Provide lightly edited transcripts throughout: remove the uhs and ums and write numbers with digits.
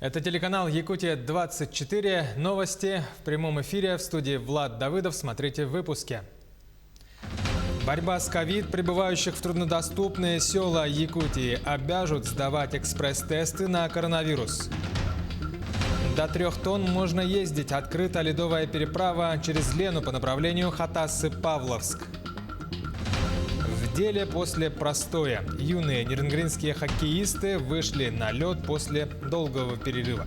Это телеканал Якутия-24. Новости в прямом эфире. В студии Влад Давыдов. Смотрите в выпуске. Борьба с ковид. Прибывающих в труднодоступные села Якутии обяжут сдавать экспресс-тесты на коронавирус. До 3 тонн можно ездить. Открыта ледовая переправа через Лену по направлению Хатасы-Павловск. В деле после простоя. Юные нерюнгринские хоккеисты вышли на лед после долгого перерыва.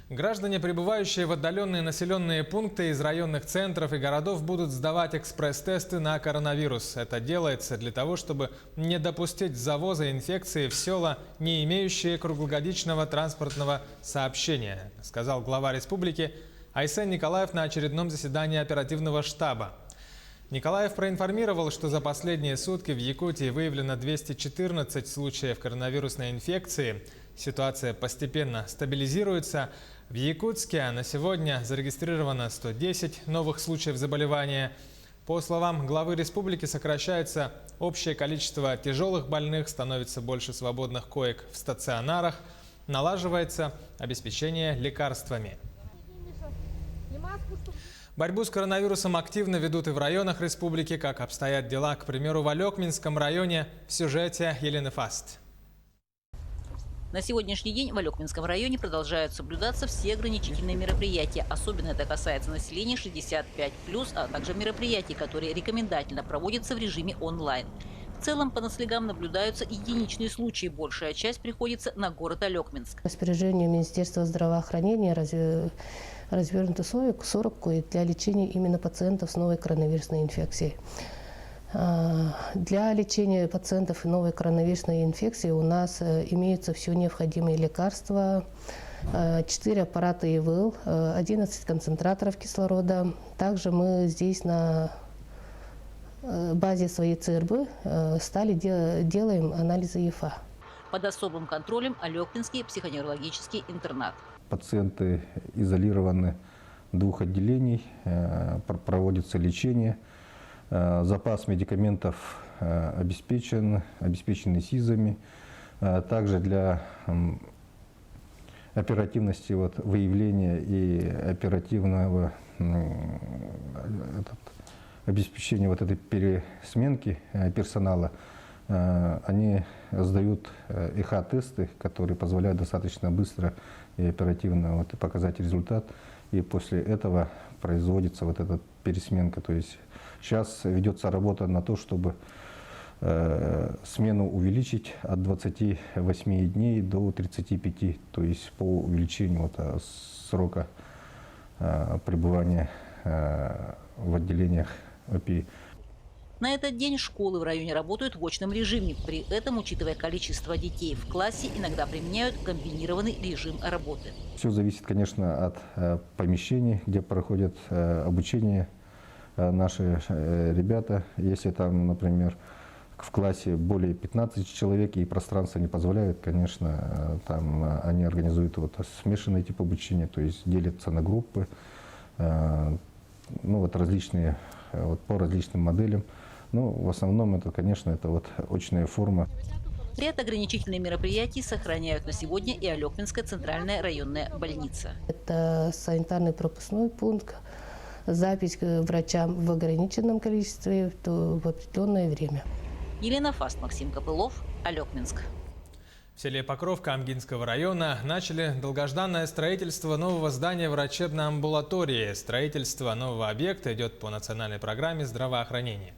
Граждане, прибывающие в отдаленные населенные пункты из районных центров и городов, будут сдавать экспресс-тесты на коронавирус. Это делается для того, чтобы не допустить завоза инфекции в села, не имеющие круглогодичного транспортного сообщения, сказал глава республики Айсен Николаев на очередном заседании оперативного штаба. Николаев проинформировал, что за последние сутки в Якутии выявлено 214 случаев коронавирусной инфекции. Ситуация постепенно стабилизируется. В Якутске на сегодня зарегистрировано 110 новых случаев заболевания. По словам главы республики, сокращается общее количество тяжелых больных, становится больше свободных коек в стационарах, налаживается обеспечение лекарствами. Борьбу с коронавирусом активно ведут и в районах республики. Как обстоят дела, к примеру, в Алекминском районе, в сюжете Елены Фаст. На сегодняшний день в Алекминском районе продолжают соблюдаться все ограничительные мероприятия. Особенно это касается населения 65+, а также мероприятий, которые рекомендательно проводятся в режиме онлайн. В целом по наследам наблюдаются единичные случаи. Большая часть приходится на город Алекминск. Распоряжение Министерства здравоохранения развернуты 40 коек для лечения именно пациентов с новой коронавирусной инфекцией. Для лечения пациентов новой коронавирусной инфекции у нас имеются все необходимые лекарства, 4 аппарата ИВЛ, 11 концентраторов кислорода. Также мы здесь на базе своей ЦРБ делаем анализы ЕФА. Под особым контролем Алекминский психоневрологический интернат. Пациенты изолированы в 2 отделений, проводится лечение. Запас медикаментов обеспечены СИЗами. Также для оперативности выявления и оперативного обеспечения этой пересменки персонала они сдают ИХ-тесты, которые позволяют достаточно быстро и оперативно показать результат. И после этого производится эта пересменка. То есть сейчас ведется работа на то, чтобы смену увеличить от 28 дней до 35, то есть по увеличению срока пребывания в отделениях ОПИ. На этот день школы в районе работают в очном режиме. При этом, учитывая количество детей в классе, иногда применяют комбинированный режим работы. Все зависит, конечно, от помещений, где проходят обучение наши ребята. Если там, например, в классе более 15 человек и пространство не позволяет, конечно, там они организуют смешанный тип обучения, то есть делятся на группы, различные, по различным моделям. В основном это, конечно, это очная форма. Ряд ограничительных мероприятий сохраняют на сегодня и Алекминская центральная районная больница. Это санитарный пропускной пункт, запись к врачам в ограниченном количестве в определенное время. Елена Фаст, Максим Копылов, Алекминск. В селе Покровка Амгинского района начали долгожданное строительство нового здания врачебной амбулатории. Строительство нового объекта идет по национальной программе здравоохранения.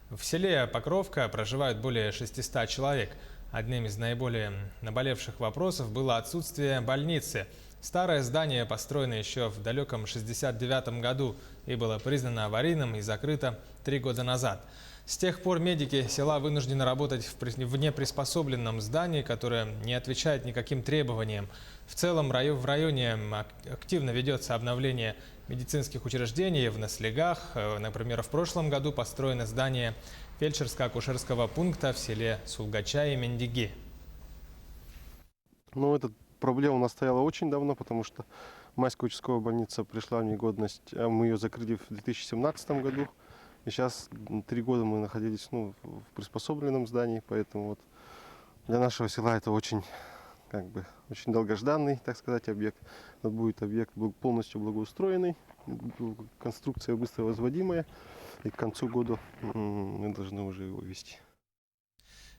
В селе Покровка проживают более 600 человек. Одним из наиболее наболевших вопросов было отсутствие больницы. Старое здание построено еще в далеком 1969 году и было признано аварийным и закрыто 3 года назад. С тех пор медики села вынуждены работать в неприспособленном здании, которое не отвечает никаким требованиям. В целом в районе активно ведется обновление медицинских учреждений в наслегах. Например, в прошлом году построено здание фельдшерско-акушерского пункта в селе Сулгача и Мендиги. Эта проблема у нас стояла очень давно, потому что Майская участковая больница пришла в негодность. Мы ее закрыли в 2017 году. И сейчас 3 года мы находились в приспособленном здании, поэтому вот для нашего села это очень долгожданный, так сказать, объект. Это будет объект полностью благоустроенный, конструкция быстро возводимая, и к концу года мы должны уже его вести.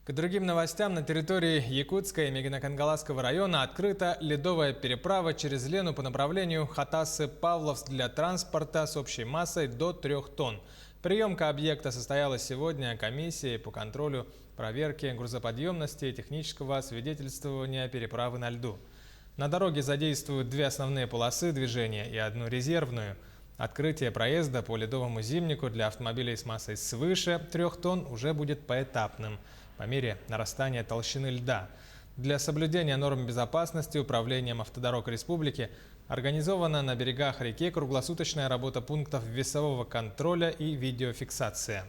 К другим новостям. На территории Якутска и Мегино-Кангаласского района открыта ледовая переправа через Лену по направлению Хатасы-Павловск для транспорта с общей массой до 3 тонн. Приемка объекта состоялась сегодня комиссией по контролю проверки грузоподъемности и технического освидетельствования переправы на льду. На дороге задействуют 2 основные полосы движения и 1 резервную. Открытие проезда по ледовому зимнику для автомобилей с массой свыше 3 тонн уже будет поэтапным, по мере нарастания толщины льда. Для соблюдения норм безопасности Управлением автодорог республики организована на берегах реки круглосуточная работа пунктов весового контроля и видеофиксация.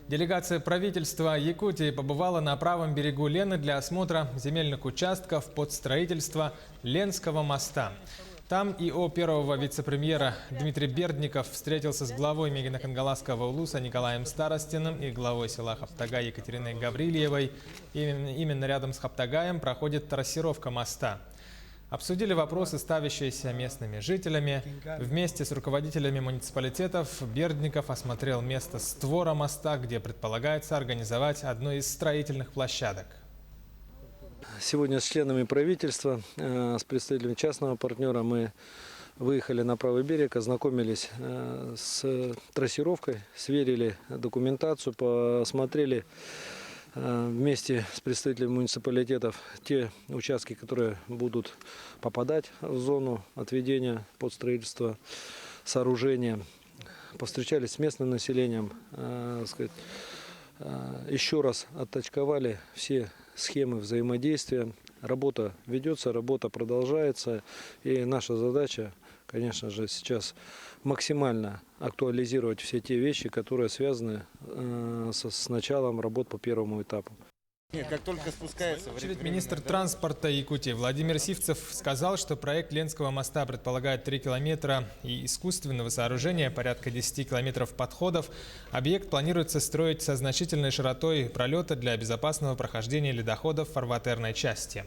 Делегация правительства Якутии побывала на правом берегу Лены для осмотра земельных участков под строительство Ленского моста. Там ИО первого вице-премьера Дмитрий Бердников встретился с главой Мегино-Кангаласского улуса Николаем Старостиным и главой села Хаптагай Екатериной Гаврильевой. Именно рядом с Хаптагаем проходит трассировка моста. Обсудили вопросы, ставящиеся местными жителями. Вместе с руководителями муниципалитетов Бердников осмотрел место створа моста, где предполагается организовать одну из строительных площадок. Сегодня с членами правительства, с представителями частного партнера мы выехали на правый берег, ознакомились с трассировкой, сверили документацию, посмотрели вместе с представителями муниципалитетов те участки, которые будут попадать в зону отведения под строительство сооружения. Повстречались с местным населением, еще раз отточковали все схемы взаимодействия. Работа ведется, работа продолжается. И наша задача, конечно же, сейчас максимально актуализировать все те вещи, которые связаны с началом работ по первому этапу. Как только спускается... В очередь министр транспорта Якутии Владимир Сивцев сказал, что проект Ленского моста предполагает 3 километра и искусственного сооружения, порядка 10 километров подходов. Объект планируется строить со значительной широтой пролета для безопасного прохождения ледоходов в фарватерной части.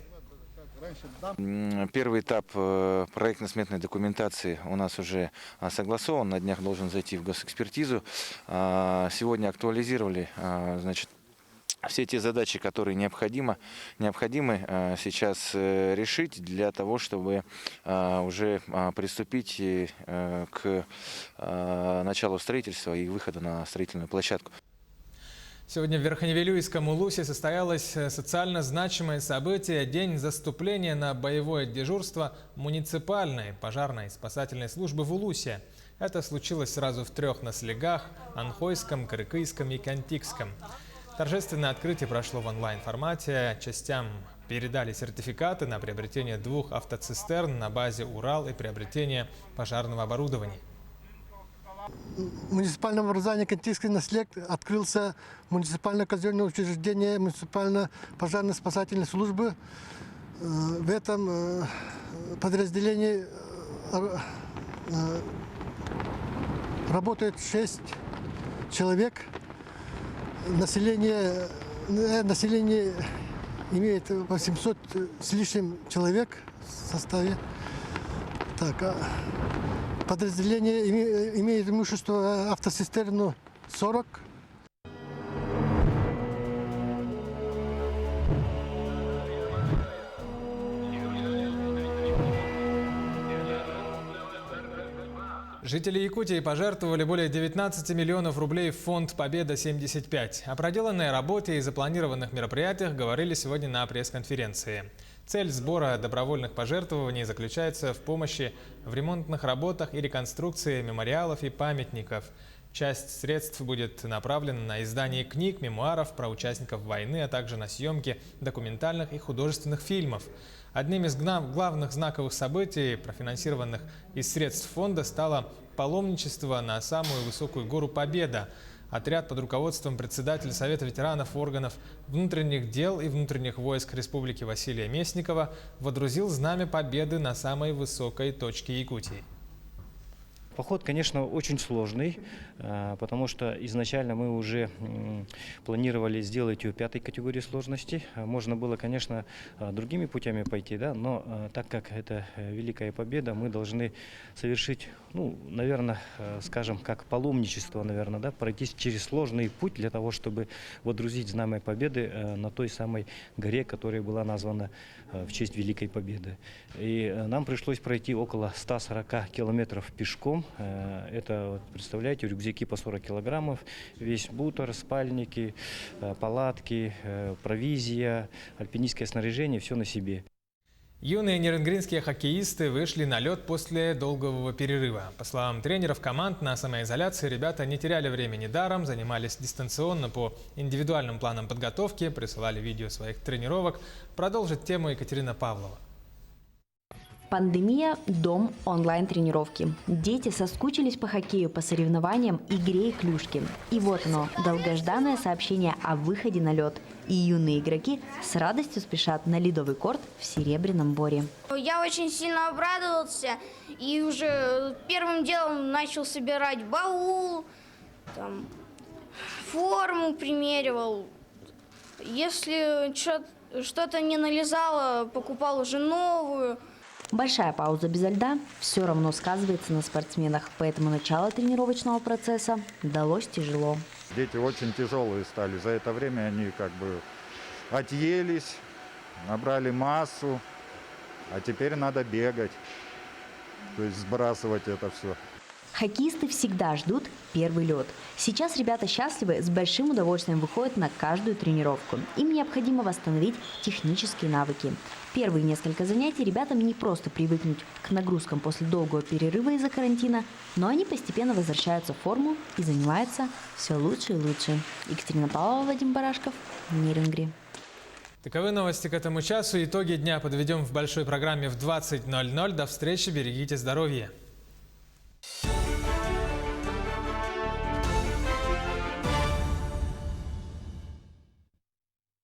Первый этап проектно-сметной документации у нас уже согласован, на днях должен зайти в госэкспертизу. Сегодня актуализировали, все те задачи, которые необходимы сейчас решить для того, чтобы уже приступить к началу строительства и выхода на строительную площадку. Сегодня в Верхневилюйском улусе состоялось социально значимое событие – День заступления на боевое дежурство муниципальной пожарной спасательной службы в Улусе. Это случилось сразу в 3 наслегах – Анхойском, Карыкийском и Кантикском. Торжественное открытие прошло в онлайн-формате. Частям передали сертификаты на приобретение 2 автоцистерн на базе «Урал» и приобретение пожарного оборудования. В муниципальном образовании Кантикский наслег открылся муниципальное казенное учреждение муниципально-пожарно-спасательной службы. В этом подразделении работает 6 человек. Население имеет 800 с лишним человек в составе. Подразделение имеет имущество автоцистерну 40. Жители Якутии пожертвовали более 19 миллионов рублей в фонд «Победа-75». О проделанной работе и запланированных мероприятиях говорили сегодня на пресс-конференции. Цель сбора добровольных пожертвований заключается в помощи в ремонтных работах и реконструкции мемориалов и памятников. Часть средств будет направлена на издание книг, мемуаров про участников войны, а также на съемки документальных и художественных фильмов. Одним из главных знаковых событий, профинансированных из средств фонда, стало паломничество на самую высокую гору Победа. Отряд под руководством председателя Совета ветеранов органов внутренних дел и внутренних войск Республики Василия Местникова водрузил знамя Победы на самой высокой точке Якутии. Поход, конечно, очень сложный, потому что изначально мы уже планировали сделать ее 5-й категории сложности. Можно было, конечно, другими путями пойти, да, но так как это великая победа, мы должны совершить, ну, наверное, скажем, как паломничество, наверное, да, пройти через сложный путь для того, чтобы водрузить знамя победы на той самой горе, которая была названа в честь Великой Победы. И нам пришлось пройти около 140 километров пешком. Это, представляете, рюкзаки по 40 килограммов, весь бутер, спальники, палатки, провизия, альпинистское снаряжение, все на себе. Юные нерюнгринские хоккеисты вышли на лед после долгого перерыва. По словам тренеров команд, на самоизоляции ребята не теряли времени даром, занимались дистанционно по индивидуальным планам подготовки, присылали видео своих тренировок. Продолжит тему Екатерина Павлова. Пандемия – дом онлайн-тренировки. Дети соскучились по хоккею, по соревнованиям, игре и клюшке. И вот оно, долгожданное сообщение о выходе на лед. И юные игроки с радостью спешат на ледовый корт в Серебряном Боре. Я очень сильно обрадовался и уже первым делом начал собирать баул, там, форму примеривал. Если что-то не налезало, покупал уже новую. Большая пауза без льда все равно сказывается на спортсменах, поэтому начало тренировочного процесса далось тяжело. Дети очень тяжелые стали. За это время они как бы отъелись, набрали массу, а теперь надо бегать, то есть сбрасывать это все. Хоккеисты всегда ждут первый лед. Сейчас ребята счастливы, с большим удовольствием выходят на каждую тренировку. Им необходимо восстановить технические навыки. Первые несколько занятий ребятам не просто привыкнуть к нагрузкам после долгого перерыва из-за карантина, но они постепенно возвращаются в форму и занимаются все лучше и лучше. Екатерина Павлова, Вадим Барашков, Нерюнгри. Таковы новости к этому часу. Итоги дня подведем в большой программе в 20:00. До встречи, берегите здоровье.